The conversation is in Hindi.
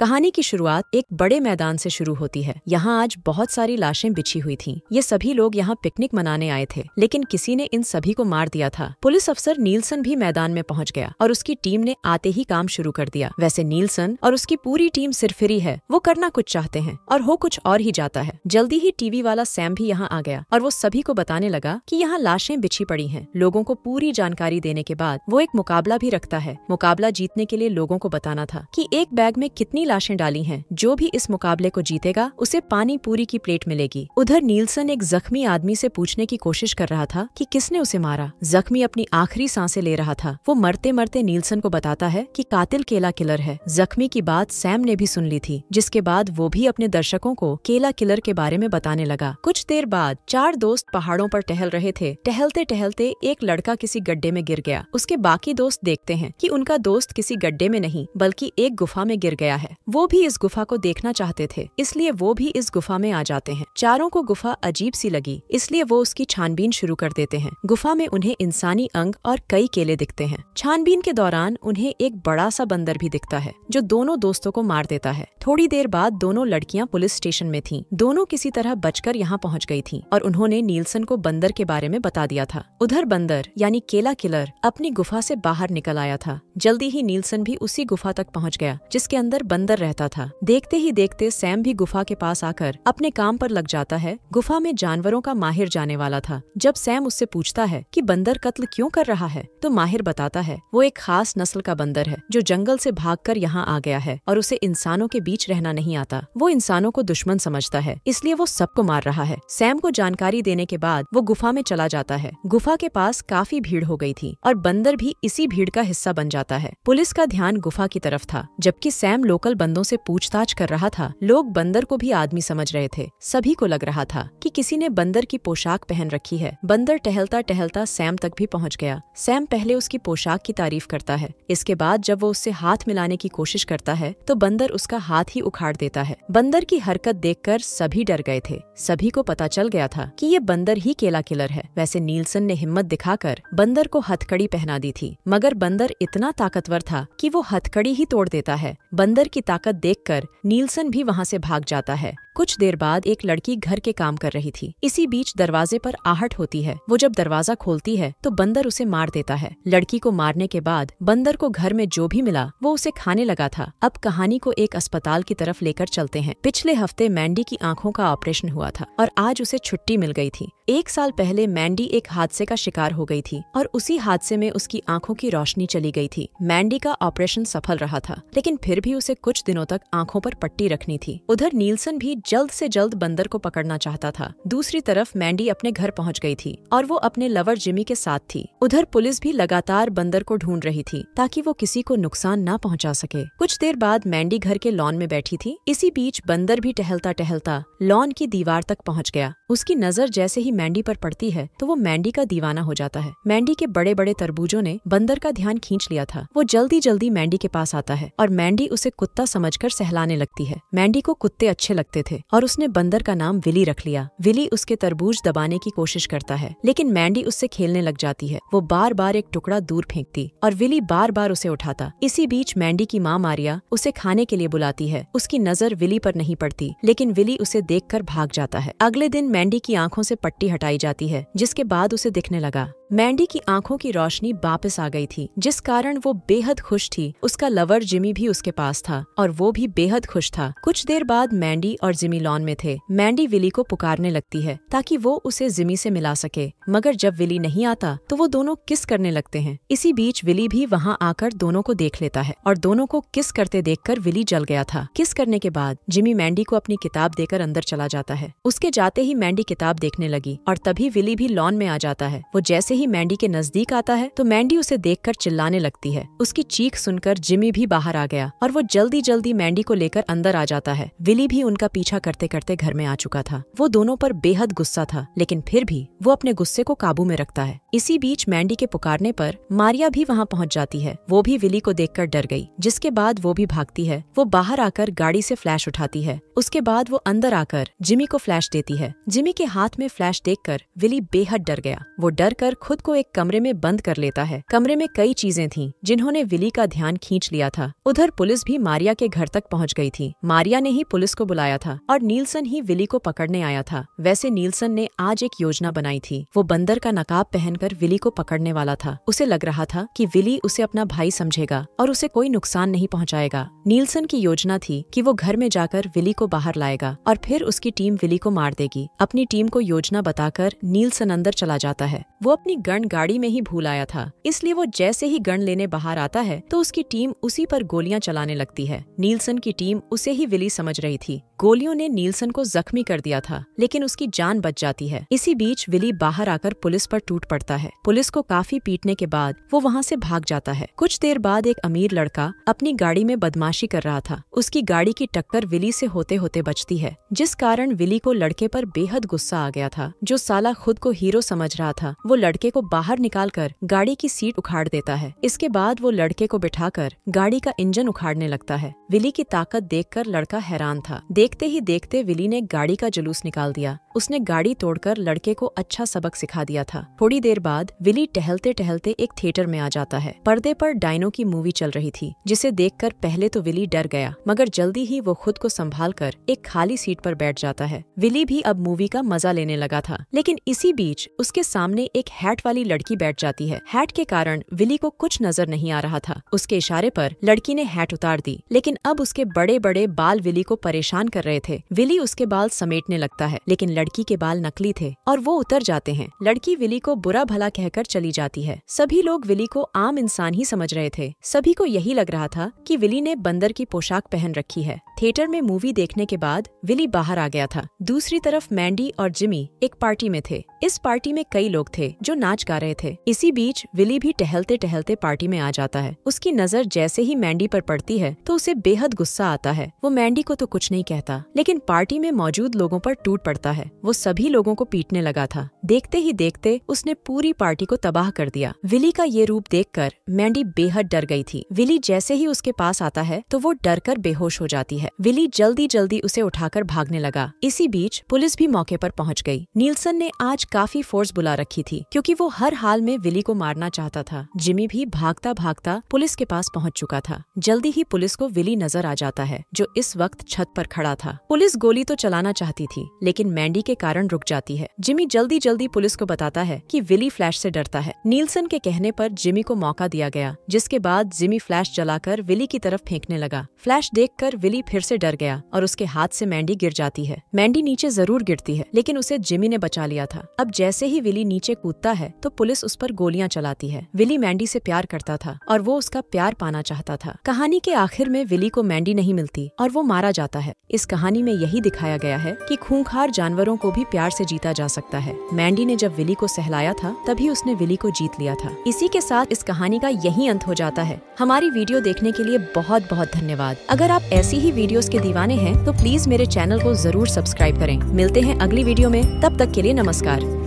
कहानी की शुरुआत एक बड़े मैदान से शुरू होती है। यहाँ आज बहुत सारी लाशें बिछी हुई थीं। ये सभी लोग यहाँ पिकनिक मनाने आए थे, लेकिन किसी ने इन सभी को मार दिया था। पुलिस अफसर नीलसन भी मैदान में पहुँच गया और उसकी टीम ने आते ही काम शुरू कर दिया। वैसे नीलसन और उसकी पूरी टीम सिरफिरी है, वो करना कुछ चाहते हैं और हो कुछ और ही जाता है। जल्दी ही टीवी वाला सैम भी यहाँ आ गया और वो सभी को बताने लगा कि यहाँ लाशें बिछी पड़ी हैं। लोगों को पूरी जानकारी देने के बाद वो एक मुकाबला भी रखता है। मुकाबला जीतने के लिए लोगों को बताना था कि एक बैग में कितनी लाशें डाली हैं। जो भी इस मुकाबले को जीतेगा उसे पानी पूरी की प्लेट मिलेगी। उधर नीलसन एक जख्मी आदमी से पूछने की कोशिश कर रहा था कि किसने उसे मारा। जख्मी अपनी आखिरी सांसें ले रहा था। वो मरते मरते नीलसन को बताता है कि कातिल केला किलर है। जख्मी की बात सैम ने भी सुन ली थी, जिसके बाद वो भी अपने दर्शकों को केला किलर के बारे में बताने लगा। कुछ देर बाद चार दोस्त पहाड़ों पर टहल रहे थे। टहलते टहलते एक लड़का किसी गड्ढे में गिर गया। उसके बाकी दोस्त देखते हैं कि उनका दोस्त किसी गड्ढे में नहीं बल्कि एक गुफा में गिर गया है। वो भी इस गुफा को देखना चाहते थे, इसलिए वो भी इस गुफा में आ जाते हैं। चारों को गुफा अजीब सी लगी, इसलिए वो उसकी छानबीन शुरू कर देते हैं। गुफा में उन्हें इंसानी अंग और कई केले दिखते हैं। छानबीन के दौरान उन्हें एक बड़ा सा बंदर भी दिखता है, जो दोनों दोस्तों को मार देता है। थोड़ी देर बाद दोनों लड़कियां पुलिस स्टेशन में थीं। दोनों किसी तरह बचकर यहाँ पहुँच गई थीं और उन्होंने नीलसन को बंदर के बारे में बता दिया था। उधर बंदर यानी केला किलर अपनी गुफा से बाहर निकल आया था। जल्दी ही नीलसन भी उसी गुफा तक पहुँच गया जिसके अंदर बंदर रहता था। देखते ही देखते सैम भी गुफा के पास आकर अपने काम पर लग जाता है। गुफा में जानवरों का माहिर जाने वाला था। जब सैम उससे पूछता है कि बंदर कत्ल क्यों कर रहा है, तो माहिर बताता है वो एक खास नस्ल का बंदर है जो जंगल से भागकर यहाँ आ गया है और उसे इंसानों के बीच रहना नहीं आता। वो इंसानों को दुश्मन समझता है, इसलिए वो सबको मार रहा है। सैम को जानकारी देने के बाद वो गुफा में चला जाता है। गुफा के पास काफी भीड़ हो गई थी और बंदर भी इसी भीड़ का हिस्सा बन जाता है। पुलिस का ध्यान गुफा की तरफ था, जबकि सैम लोकल बंदों से पूछताछ कर रहा था। लोग बंदर को भी आदमी समझ रहे थे। सभी को लग रहा था कि किसी ने बंदर की पोशाक पहन रखी है। बंदर टहलता टहलता सैम तक भी पहुंच गया। सैम पहले उसकी पोशाक की तारीफ करता है। इसके बाद जब वो उससे हाथ मिलाने की कोशिश करता है तो बंदर उसका हाथ ही उखाड़ देता है। बंदर की हरकत देखकर सभी डर गए थे। सभी को पता चल गया था कि ये बंदर ही केला किलर है। वैसे नीलसन ने हिम्मत दिखाकर बंदर को हथकड़ी पहना दी थी, मगर बंदर इतना ताकतवर था कि वो हथकड़ी ही तोड़ देता है। बंदर की ताकत देखकर नीलसन भी वहाँ से भाग जाता है। कुछ देर बाद एक लड़की घर के काम कर रही थी। इसी बीच दरवाजे पर आहट होती है। वो जब दरवाजा खोलती है तो बंदर उसे मार देता है। लड़की को मारने के बाद बंदर को घर में जो भी मिला वो उसे खाने लगा था। अब कहानी को एक अस्पताल की तरफ लेकर चलते हैं। पिछले हफ्ते मैंडी की आंखों का ऑपरेशन हुआ था और आज उसे छुट्टी मिल गई थी। एक साल पहले मैंडी एक हादसे का शिकार हो गई थी और उसी हादसे में उसकी आंखों की रोशनी चली गई थी। मैंडी का ऑपरेशन सफल रहा था, लेकिन फिर भी उसे कुछ दिनों तक आंखों पर पट्टी रखनी थी। उधर नीलसन भी जल्द से जल्द बंदर को पकड़ना चाहता था। दूसरी तरफ मैंडी अपने घर पहुंच गई थी और वो अपने लवर जिमी के साथ थी। उधर पुलिस भी लगातार बंदर को ढूंढ रही थी ताकि वो किसी को नुकसान ना पहुंचा सके। कुछ देर बाद मैंडी घर के लॉन में बैठी थी। इसी बीच बंदर भी टहलता टहलता लॉन की दीवार तक पहुंच गया। उसकी नजर जैसे ही मैंडी पर पड़ती है तो वो मैंडी का दीवाना हो जाता है। मैंडी के बड़े बड़े तरबूजों ने बंदर का ध्यान खींच लिया था। वो जल्दी जल्दी मैंडी के पास आता है और मैंडी उसे कुत्ता समझकर सहलाने लगती है। मैंडी को कुत्ते अच्छे लगते थे और उसने बंदर का नाम विली रख लिया। विली उसके तरबूज दबाने की कोशिश करता है, लेकिन मैंडी उससे खेलने लग जाती है। वो बार बार एक टुकड़ा दूर फेंकती और विली बार बार उसे उठाता। इसी बीच मैंडी की माँ मारिया उसे खाने के लिए बुलाती है। उसकी नजर विली पर नहीं पड़ती, लेकिन विली उसे देखकर भाग जाता है। अगले दिन मैंडी की आंखों से पट्टी हटाई जाती है, जिसके बाद उसे दिखने लगा। मैंडी की आंखों की रोशनी वापस आ गई थी, जिस कारण वो बेहद खुश थी। उसका लवर जिमी भी उसके पास था और वो भी बेहद खुश था। कुछ देर बाद मैंडी और जिमी लॉन में थे। मैंडी विली को पुकारने लगती है ताकि वो उसे जिमी से मिला सके, मगर जब विली नहीं आता तो वो दोनों किस करने लगते हैं। इसी बीच विली भी वहाँ आकर दोनों को देख लेता है और दोनों को किस करते देखकर विली जल गया था। किस करने के बाद जिमी मैंडी को अपनी किताब देकर अंदर चला जाता है। उसके जाते ही मैंडी किताब देखने लगी और तभी विली भी लॉन में आ जाता है। वो जैसे ही मैंडी के नजदीक आता है तो मैंडी उसे देखकर चिल्लाने लगती है। उसकी चीख सुनकर जिमी भी बाहर आ गया और वो जल्दी जल्दी मैंडी को लेकर अंदर आ जाता है। विली भी उनका पीछा करते करते घर में आ चुका था। वो दोनों पर बेहद गुस्सा था, लेकिन फिर भी वो अपने गुस्से को काबू में रखता है। इसी बीच मैंडी के पुकारने पर मारिया भी वहाँ पहुँच जाती है। वो भी विली को देखकर डर गई, जिसके बाद वो भी भागती है। वो बाहर आकर गाड़ी से फ्लैश उठाती है। उसके बाद वो अंदर आकर जिमी को फ्लैश देती है। जिमी के हाथ में फ्लैश देखकर विली बेहद डर गया। वो डर कर खुद खुद को एक कमरे में बंद कर लेता है। कमरे में कई चीजें थीं जिन्होंने विली का ध्यान खींच लिया था। उधर पुलिस भी मारिया के घर तक पहुंच गई थी। मारिया ने ही पुलिस को बुलाया था और नीलसन ही विली को पकड़ने आया था। वैसे नीलसन ने आज एक योजना बनाई थी। वो बंदर का नकाब पहनकर विली को पकड़ने वाला था। उसे लग रहा था कि विली उसे अपना भाई समझेगा और उसे कोई नुकसान नहीं पहुंचाएगा। नीलसन की योजना थी कि वो घर में जाकर विली को बाहर लाएगा और फिर उसकी टीम विली को मार देगी। अपनी टीम को योजना बताकर नीलसन अंदर चला जाता है। वो अपनी गन गाड़ी में ही भूल आया था, इसलिए वो जैसे ही गन लेने बाहर आता है तो उसकी टीम उसी पर गोलियां चलाने लगती है। नीलसन की टीम उसे ही विली समझ रही थी। गोलियों ने नीलसन को जख्मी कर दिया था, लेकिन उसकी जान बच जाती है। इसी बीच विली बाहर आकर पुलिस पर टूट पड़ता है। पुलिस को काफी पीटने के बाद वो वहाँ से भाग जाता है। कुछ देर बाद एक अमीर लड़का अपनी गाड़ी में बदमाशी कर रहा था। उसकी गाड़ी की टक्कर विली से होते होते बचती है, जिस कारण विली को लड़के पर बेहद गुस्सा आ गया था। जो साला खुद को हीरो समझ रहा था, वो लड़के को बाहर निकालकर गाड़ी की सीट उखाड़ देता है। इसके बाद वो लड़के को बिठाकर गाड़ी का इंजन उखाड़ने लगता है। विली की ताकत देखकर लड़का हैरान था। देखते ही देखते विली ने गाड़ी का जुलूस निकाल दिया। उसने गाड़ी तोड़कर लड़के को अच्छा सबक सिखा दिया था। थोड़ी देर बाद विली टहलते टहलते एक थिएटर में आ जाता है। पर्दे पर डायनो की मूवी चल रही थी, जिसे देखकर पहले तो विली डर गया, मगर जल्दी ही वो खुद को संभालकर एक खाली सीट पर बैठ जाता है। विली भी अब मूवी का मजा लेने लगा था, लेकिन इसी बीच उसके सामने एक हैट वाली लड़की बैठ जाती है। हैट के कारण विली को कुछ नजर नहीं आ रहा था। उसके इशारे पर लड़की ने हैट उतार दी, लेकिन अब उसके बड़े बड़े बाल विली को परेशान कर रहे थे। विली उसके बाल समेटने लगता है, लेकिन लड़की के बाल नकली थे और वो उतर जाते हैं। लड़की विली को बुरा भला कहकर चली जाती है। सभी लोग विली को आम इंसान ही समझ रहे थे। सभी को यही लग रहा था कि विली ने बंदर की पोशाक पहन रखी है। थिएटर में मूवी देखने के बाद विली बाहर आ गया था। दूसरी तरफ मैंडी और जिमी एक पार्टी में थे। इस पार्टी में कई लोग थे जो नाच गा रहे थे। इसी बीच विली भी टहलते टहलते पार्टी में आ जाता है। उसकी नजर जैसे ही मैंडी पर पड़ती है तो उसे बेहद गुस्सा आता है। वो मैंडी को तो कुछ नहीं कहता, लेकिन पार्टी में मौजूद लोगों पर टूट पड़ता है। वो सभी लोगों को पीटने लगा था। देखते ही देखते उसने पूरी पार्टी को तबाह कर दिया। विली का ये रूप देखकर मैंडी बेहद डर गई थी। विली जैसे ही उसके पास आता है तो वो डर कर बेहोश हो जाती है। विली जल्दी जल्दी उसे उठाकर भागने लगा। इसी बीच पुलिस भी मौके पर पहुंच गई। नीलसन ने आज काफी फोर्स बुला रखी थी, क्योंकि वो हर हाल में विली को मारना चाहता था। जिमी भी भागता भागता पुलिस के पास पहुंच चुका था। जल्दी ही पुलिस को विली नजर आ जाता है, जो इस वक्त छत पर खड़ा था। पुलिस गोली तो चलाना चाहती थी, लेकिन मैंडी के कारण रुक जाती है। जिमी जल्दी जल्दी पुलिस को बताता है कि विली फ्लैश से डरता है। नीलसन के कहने पर जिमी को मौका दिया गया, जिसके बाद जिमी फ्लैश जलाकर विली की तरफ फेंकने लगा। फ्लैश देखकर विली फिर से डर गया और उसके हाथ से मैंडी गिर जाती है। मैंडी नीचे जरूर गिरती है, लेकिन उसे जिमी ने बचा लिया था। अब जैसे ही विली नीचे कूदता है तो पुलिस उस पर गोलियां चलाती है। विली मैंडी से प्यार करता था और वो उसका प्यार पाना चाहता था। कहानी के आखिर में विली को मैंडी नहीं मिलती और वो मारा जाता है। इस कहानी में यही दिखाया गया है कि खूंखार जानवरों को भी प्यार से जीता जा सकता है। मैंडी ने जब विली को सहलाया था तभी उसने विली को जीत लिया था। इसी के साथ इस कहानी का यही अंत हो जाता है। हमारी वीडियो देखने के लिए बहुत बहुत धन्यवाद। अगर आप ऐसी ही वीडियोस के दीवाने हैं तो प्लीज मेरे चैनल को जरूर सब्सक्राइब करें। मिलते हैं अगली वीडियो में, तब तक के लिए नमस्कार।